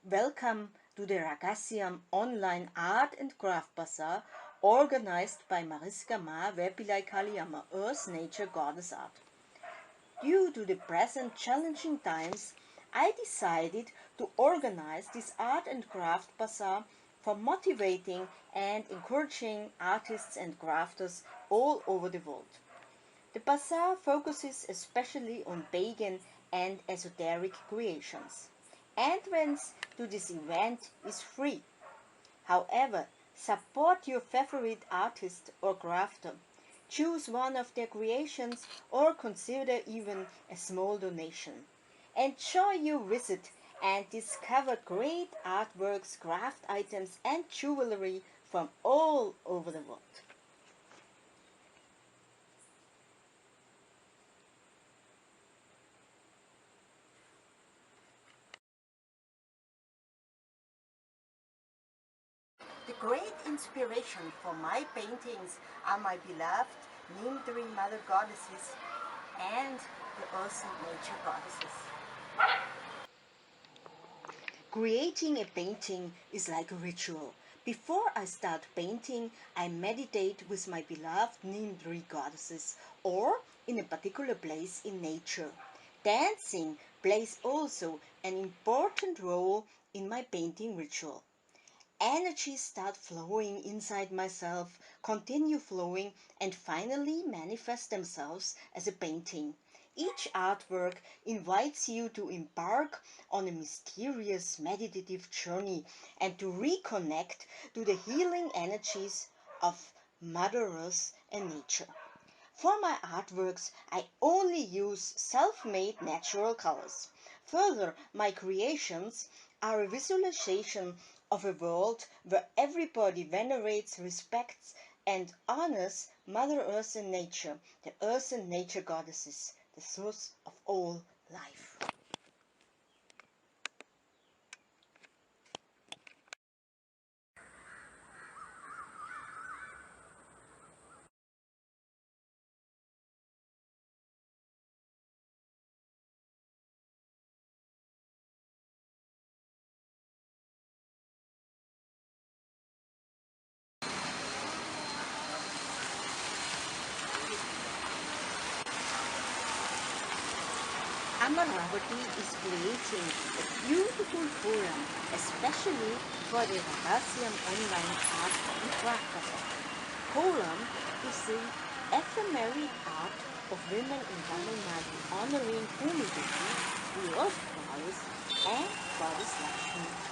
Welcome to the Rakasiyam online art and craft bazaar organized by MAriska Veepilaikaliyamma, Earth Nature Goddess Art. Due to the present challenging times, I decided to organize this art and craft bazaar for motivating and encouraging artists and crafters all over the world. The bazaar focuses especially on pagan and esoteric creations. Entrance to this event is free. However, support your favorite artist or crafter. Choose one of their creations or consider even a small donation. Enjoy your visit and discover great artworks, craft items and jewelry from all over the world. The great inspiration for my paintings are my beloved Nini mother goddesses and the Earth and Nature goddesses. Creating a painting is like a ritual. Before I start painting, I meditate with my beloved Nini goddesses or in a particular place in nature. Dancing plays also an important role in my painting ritual. Energies start flowing inside myself, continue flowing, and finally manifest themselves as a painting. Each artwork invites you to embark on a mysterious meditative journey and to reconnect to the healing energies of Mother Earth and nature. For my artworks, I only use self-made natural colors. Further, my creations are a visualization of a world where everybody venerates, respects, and honors Mother Earth and nature, the Earth and nature goddesses, the source of all life. Amaravathi is creating a beautiful kolam, especially for the Rakasiyam online art and craft bazaar. Kolam is the ephemeral art of women in Tamil Nadu honoring Bhumideti, the earth goddess, and goddess Lakshmi.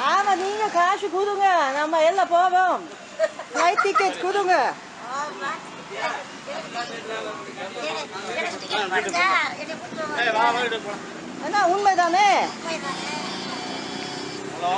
ஆமா நீங்க காசு கொடுங்க நம்ம எல்லாம் போவோம் flight ticket கொடுங்க அண்ணா உண்மைதானே hello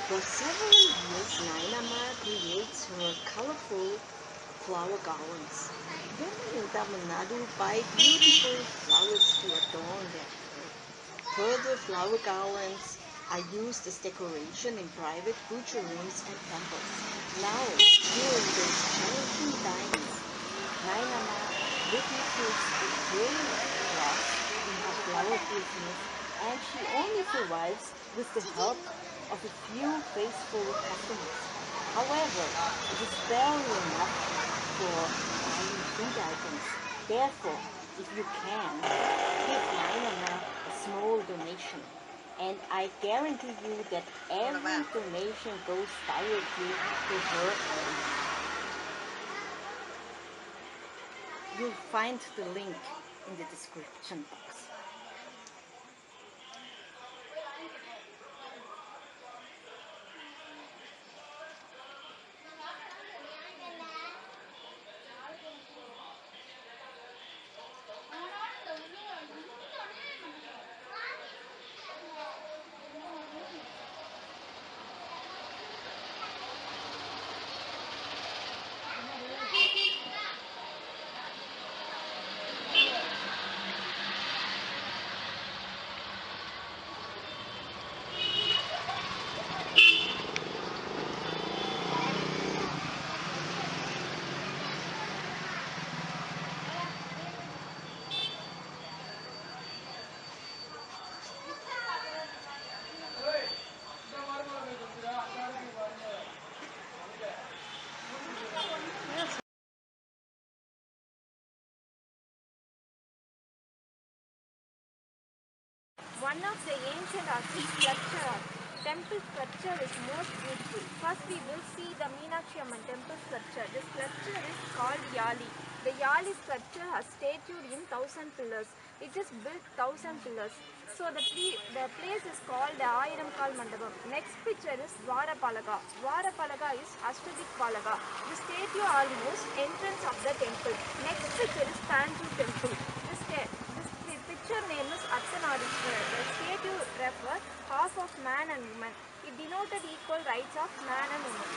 For several years, Nainamma creates her colorful flower garlands. Women in Tamil Nadu buy beautiful flowers to adorn their hair. Further flower garlands are used as decoration in private puja rooms and temples. Now, during these challenging times, Nainamma witnesses a great loss in her flower business, and she only survives with the help of a few faithful customers. However, it is barely enough for buying food items. Therefore, if you can, give Nainamma a small donation. And I guarantee you that every donation goes directly to her account. You'll find the link in the description box. One of the ancient architecture temple structure is most beautiful. First we will see the Meenakshi Amman temple structure. This structure is called Yali. The Yali structure has statued in 1000 pillars. It is built 1000 pillars. So the place is called the Ayiram Kal Mandapam. Next picture is Dwarapalaga. Dwarapalaga is Ashtadik Palaga. The statue almost entrance of the temple. Next picture is Tanju temple. The picture name is Arthanadishwara. The statue refers half of man and woman. It denoted equal rights of man and woman.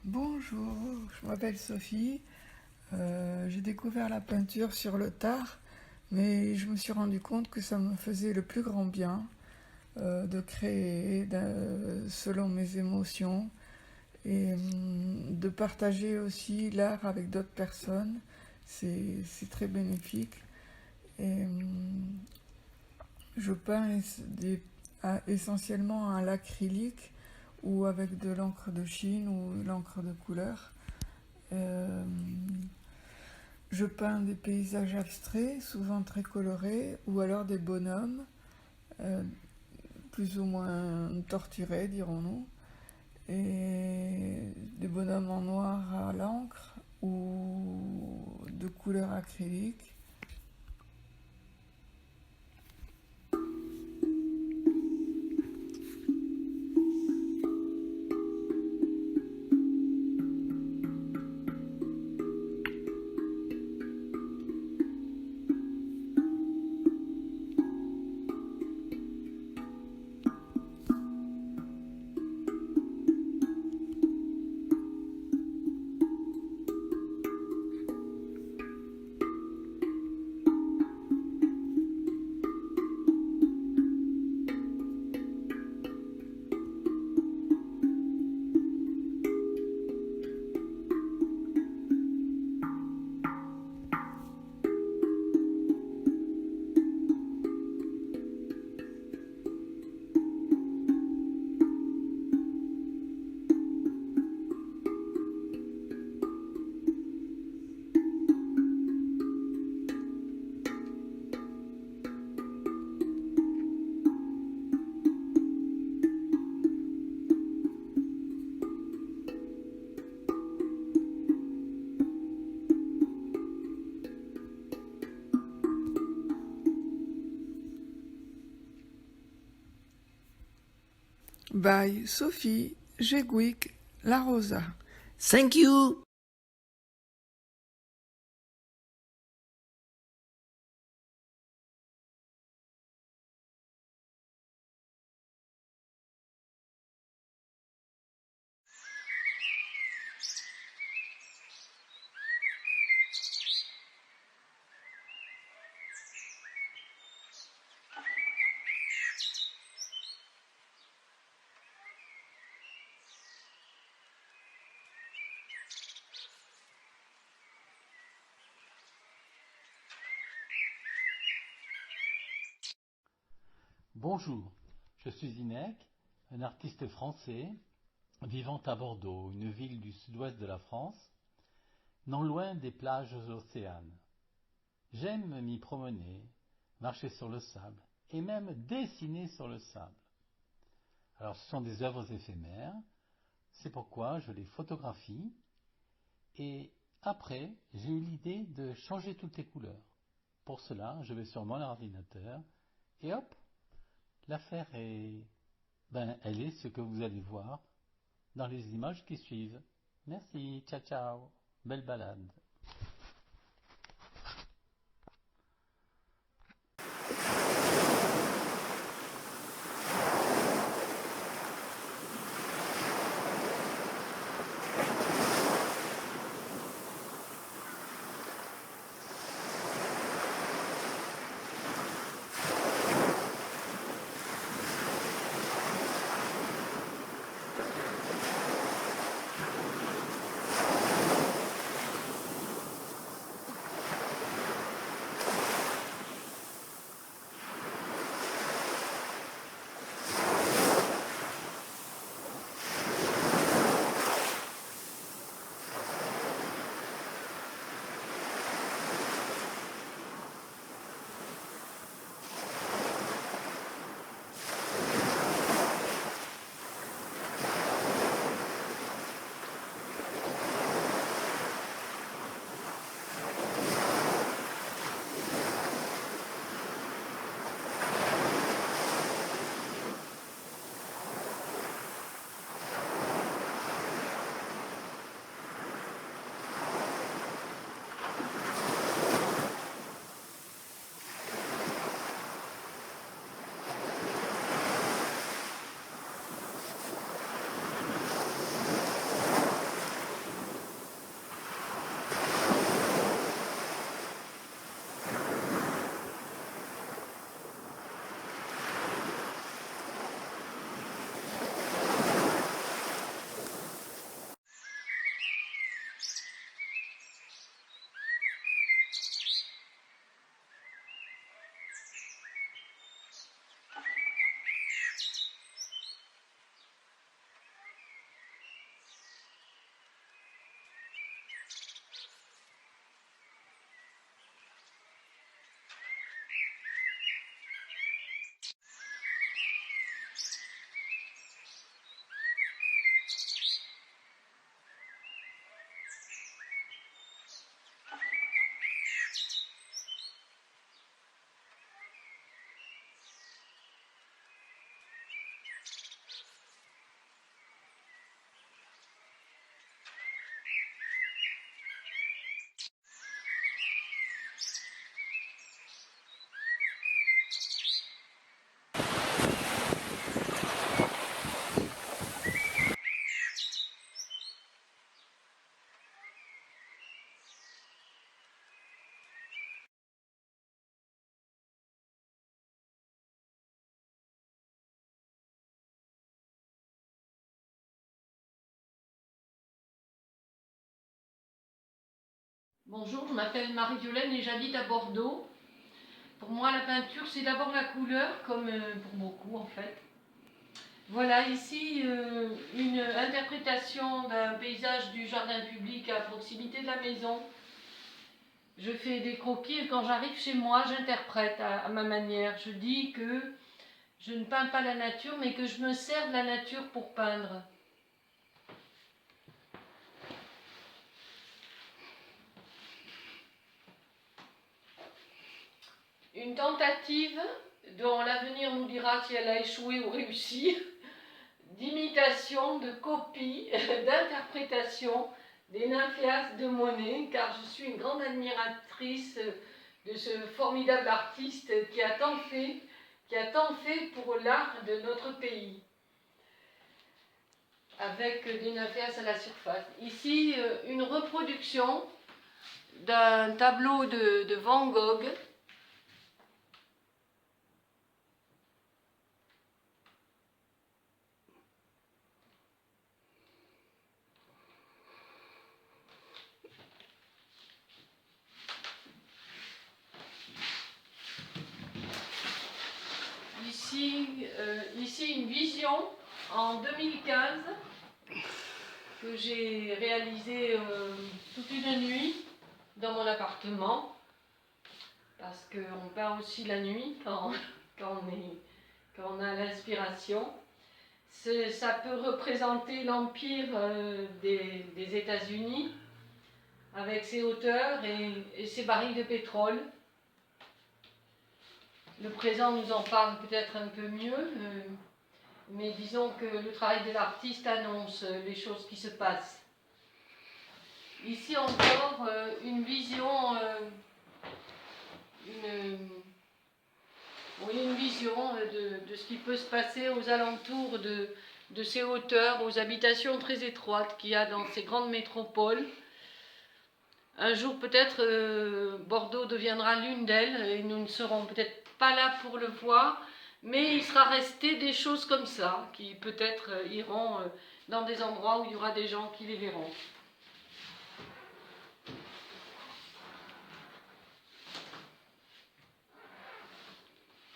Bonjour, je m'appelle Sophie. J'ai découvert la peinture sur le tard, mais je me suis rendu compte que ça me faisait le plus grand bien de créer selon mes émotions et de partager aussi l'art avec d'autres personnes. C'est très bénéfique. Et je peins essentiellement à l'acrylique ou avec de l'encre de Chine ou l'encre de couleur. Je peins des paysages abstraits, souvent très colorés, ou alors des bonhommes, plus ou moins torturés, dirons-nous, et des bonhommes en noir à l'encre ou de couleur acrylique. By Sophie Jeguic La Rosa. Thank you. Bonjour, je suis Zyneck, un artiste français vivant à Bordeaux, une ville du sud-ouest de la France, non loin des plages océanes. J'aime m'y promener, marcher sur le sable et même dessiner sur le sable. Alors ce sont des œuvres éphémères, c'est pourquoi je les photographie et après j'ai eu l'idée de changer toutes les couleurs. Pour cela, je vais sur mon ordinateur et hop, l'affaire est... elle est ce que vous allez voir dans les images qui suivent. Merci, ciao ciao, belle balade. Bonjour, je m'appelle Violaine et j'habite à Bordeaux. Pour moi, la peinture, c'est d'abord la couleur, comme pour beaucoup en fait. Voilà, ici, une interprétation d'un paysage du jardin public à proximité de la maison. Je fais des croquis et quand j'arrive chez moi, j'interprète à ma manière. Je dis que je ne peins pas la nature, mais que je me sers de la nature pour peindre. Une tentative dont l'avenir nous dira si elle a échoué ou réussi, d'imitation, de copie, d'interprétation des nymphéas de Monet, car je suis une grande admiratrice de ce formidable artiste qui a tant fait pour l'art de notre pays, avec des nymphéas à la surface. Ici, une reproduction d'un tableau de Van Gogh. Ici une vision en 2015 que j'ai réalisée toute une nuit dans mon appartement, parce qu'on peint aussi la nuit quand on a l'inspiration. Ça peut représenter l'empire des États-Unis avec ses hauteurs et ses barils de pétrole. Le présent nous en parle peut-être un peu mieux, mais disons que le travail de l'artiste annonce les choses qui se passent. Ici encore, une vision, une vision de ce qui peut se passer aux alentours de ces hauteurs, aux habitations très étroites qu'il y a dans ces grandes métropoles. Un jour peut-être Bordeaux deviendra l'une d'elles et nous ne serons peut-être pas là pour le voir, mais il sera resté des choses comme ça qui peut-être iront dans des endroits où il y aura des gens qui les verront.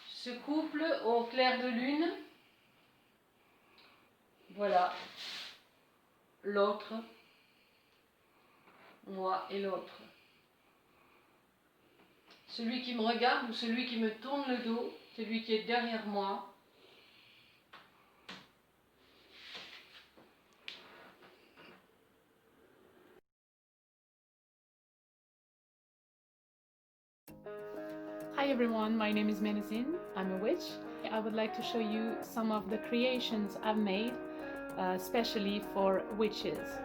Ce couple au clair de lune, voilà, l'autre, moi et l'autre. Celui qui me regarde ou celui qui me tourne le dos, celui qui est derrière moi. Hi everyone, my name is Melusine. I'm a witch. I would like to show you some of the creations I've made, especially for witches.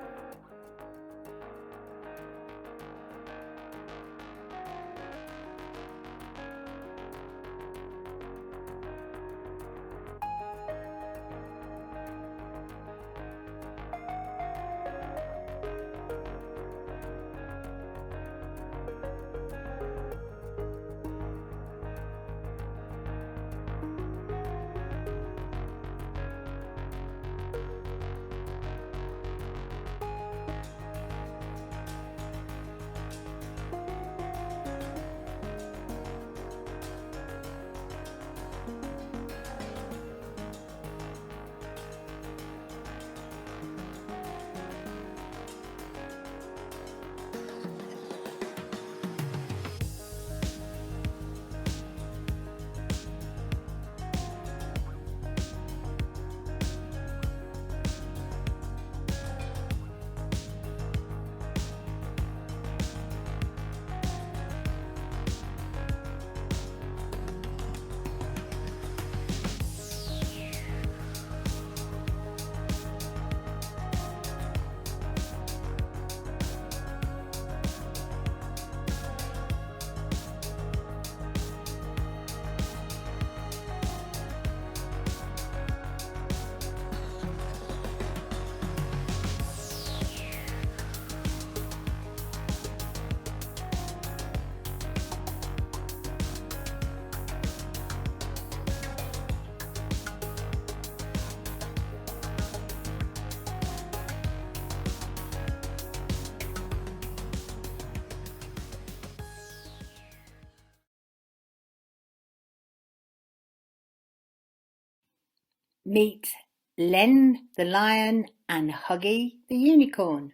Meet Len the lion and Huggy the unicorn.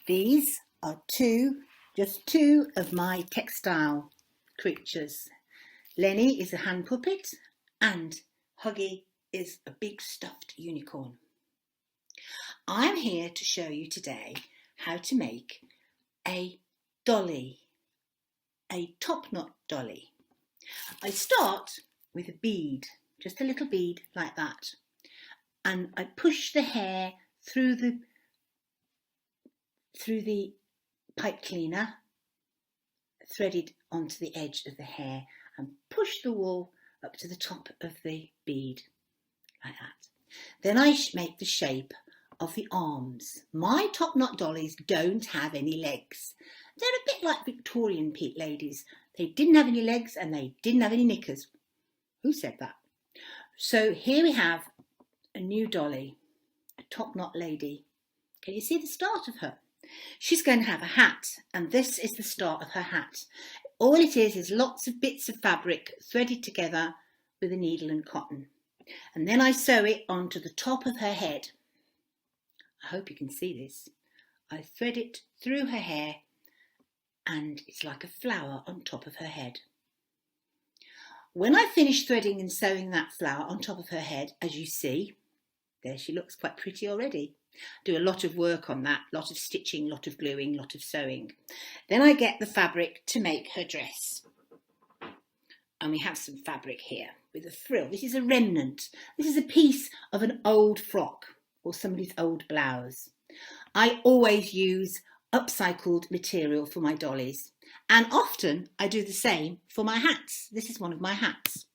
These are just two of my textile creatures. Lenny is a hand puppet and Huggy is a big stuffed unicorn. I'm here to show you today how to make a dolly, a top knot dolly. I start with a bead, just a little bead like that, and I push the hair through the pipe cleaner, threaded onto the edge of the hair, and push the wool up to the top of the bead, like that. Then I make the shape of the arms. My top knot dollies don't have any legs. They're a bit like Victorian ladies. They didn't have any legs and they didn't have any knickers. Who said that? So here we have a new dolly, a top knot lady. Can you see the start of her? She's going to have a hat, and this is the start of her hat. All it is lots of bits of fabric threaded together with a needle and cotton. And then I sew it onto the top of her head. I hope you can see this. I thread it through her hair and it's like a flower on top of her head. When I finish threading and sewing that flower on top of her head, as you see, there she looks quite pretty already. Do a lot of work on that, lot of stitching, lot of gluing, lot of sewing. Then I get the fabric to make her dress. And we have some fabric here with a frill. This is a remnant. This is a piece of an old frock or somebody's old blouse. I always use upcycled material for my dollies, and often I do the same for my hats. This is one of my hats.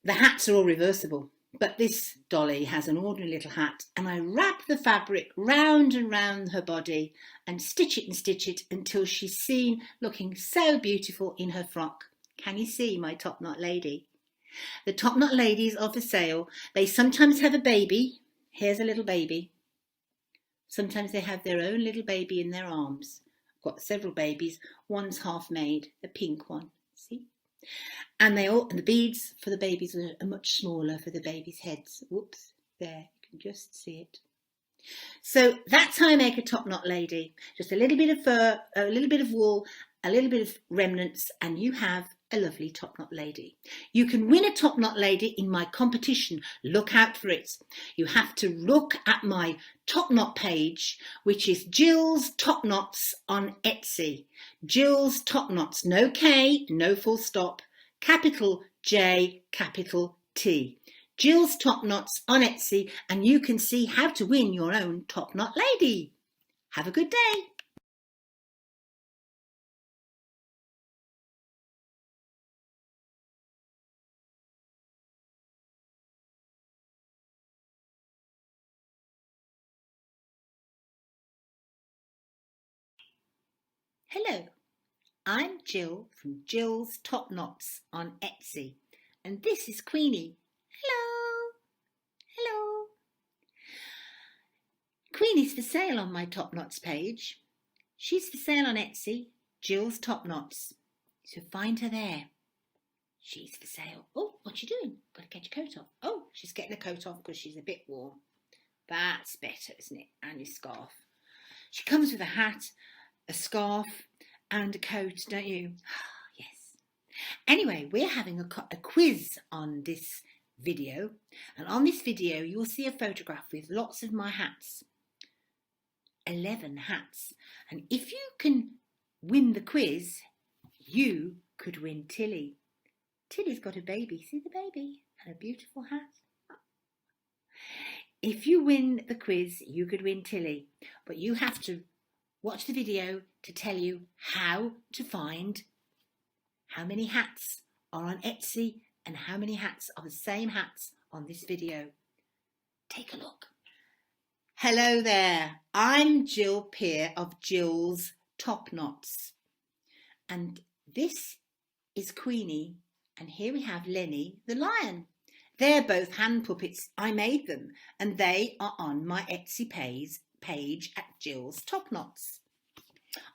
The hats are all reversible, but this dolly has an ordinary little hat, and I wrap the fabric round and round her body and stitch it until she's seen looking so beautiful in her frock. Can you see my top knot lady? The top knot ladies are for sale. They sometimes have a baby. Here's a little baby. Sometimes they have their own little baby in their arms. I've got several babies. One's half made, the pink one. See? And the beads for the babies are much smaller for the babies' heads. Whoops, there, you can just see it. So that's how I make a top knot lady. Just a little bit of fur, a little bit of wool, a little bit of remnants, and you have a lovely top knot lady. You can win a top knot lady in my competition. Look out for it. You have to look at my top knot page, which is JillsTopnots on Etsy. JillsTopnots, no K, no full stop, capital J, capital T. JillsTopnots on Etsy, and you can see how to win your own top knot lady. Have a good day. Hello, I'm Jill from JillsTopnots on Etsy, and this is Queenie. Hello, hello. Queenie's for sale on my Top Knots page. She's for sale on Etsy, JillsTopnots. So find her there. She's for sale. Oh, what you doing? Got to get your coat off. Oh, she's getting the coat off because she's a bit warm. That's better, isn't it? And your scarf. She comes with a hat, a scarf and a coat, don't you? Yes. Anyway, we're having a quiz on this video, and on this video you'll see a photograph with lots of my hats. 11 hats, and if you can win the quiz, you could win Tilly. Tilly's got a baby. See the baby? And a beautiful hat. If you win the quiz, you could win Tilly, but you have to watch the video to tell you how to find how many hats are on Etsy and how many hats are the same hats on this video. Take a look. Hello there, I'm Jill Peer of JillsTopnots, and this is Queenie, and here we have Lenny the lion. They're both hand puppets. I made them, and they are on my Etsy page at JillsTopnots.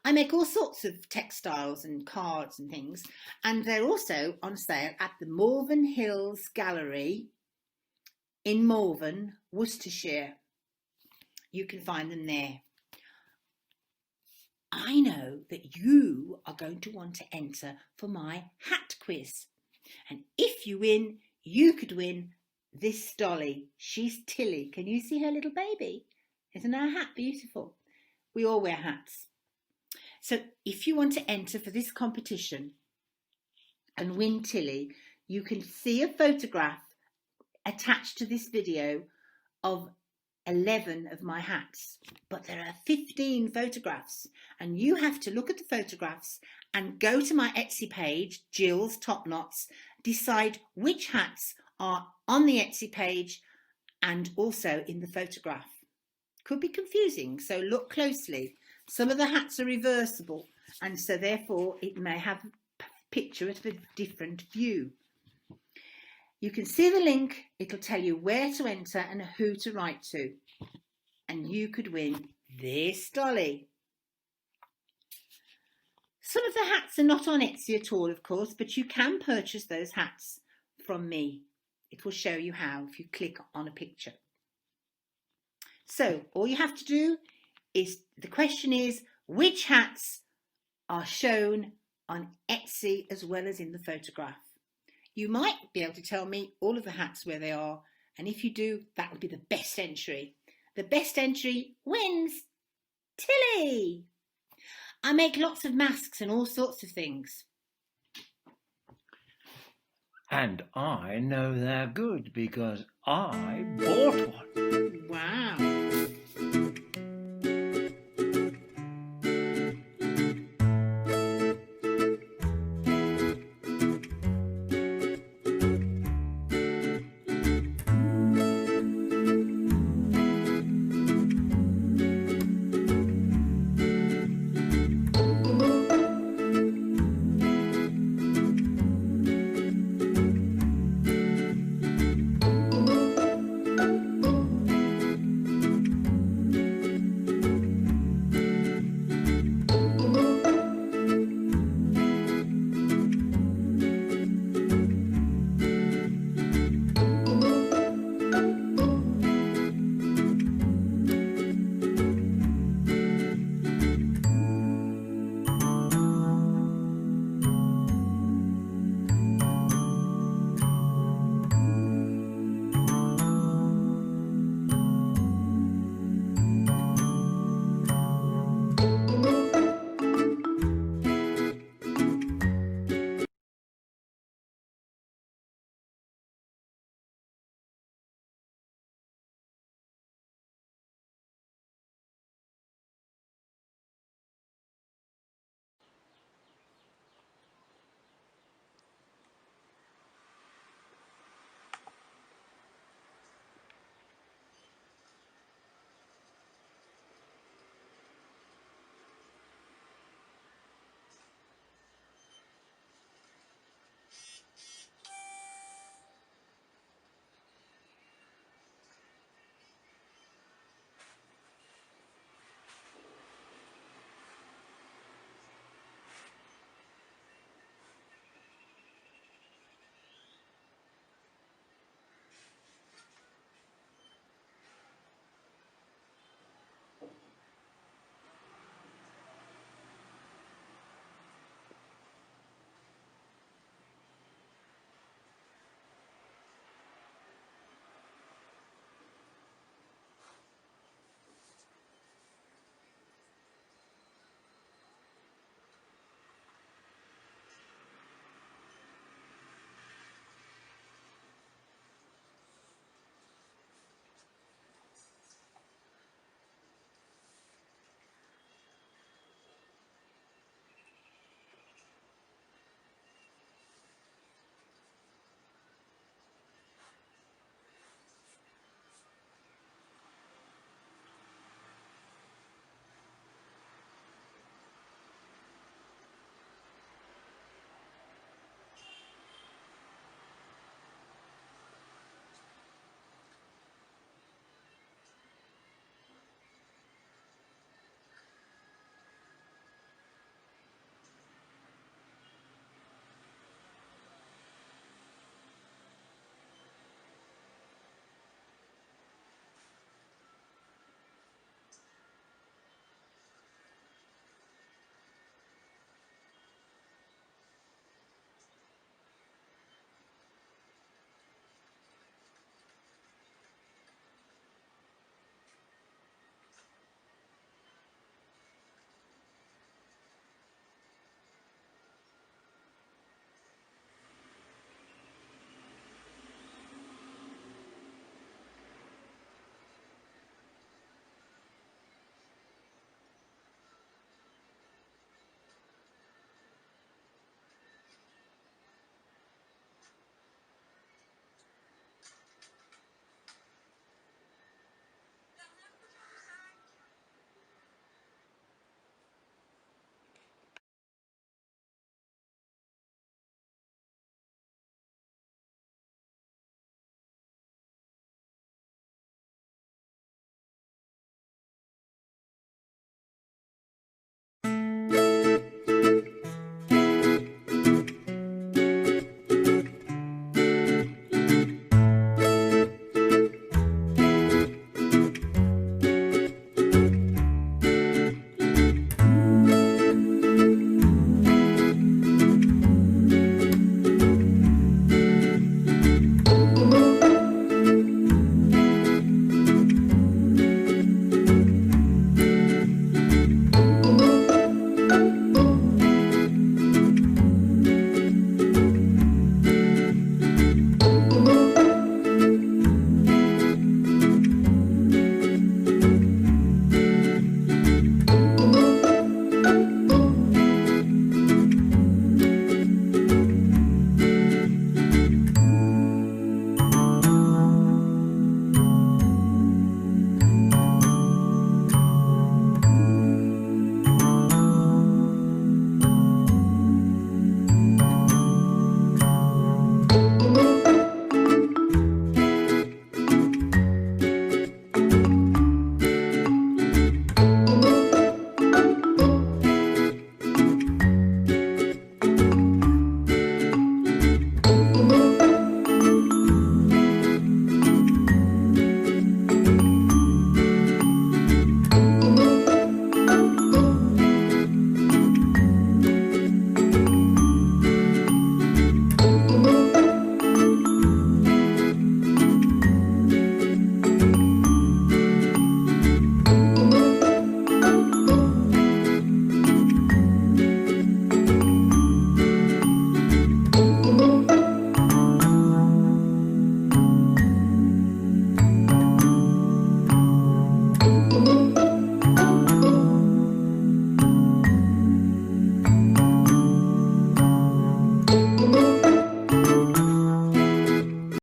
I make all sorts of textiles and cards and things, and they're also on sale at the Malvern Hills Gallery in Malvern, Worcestershire. You can find them there. I know that you are going to want to enter for my hat quiz, and if you win, you could win this dolly. She's Tilly. Can you see her little baby? Isn't her hat beautiful? We all wear hats. So if you want to enter for this competition and win Tilly, you can see a photograph attached to this video of 11 of my hats, but there are 15 photographs, and you have to look at the photographs and go to my Etsy page, JillsTopnots, decide which hats are on the Etsy page and also in the photograph. Could be confusing, so look closely. Some of the hats are reversible, and so therefore it may have a picture of a different view. You can see the link, it'll tell you where to enter and who to write to. And you could win this dolly. Some of the hats are not on Etsy at all, of course, but you can purchase those hats from me. It will show you how if you click on a picture. So all you have to do is, the question is, which hats are shown on Etsy as well as in the photograph? You might be able to tell me all of the hats where they are, and if you do, that would be the best entry. The best entry wins Tilly! I make lots of masks and all sorts of things. And I know they're good because I bought one. Wow!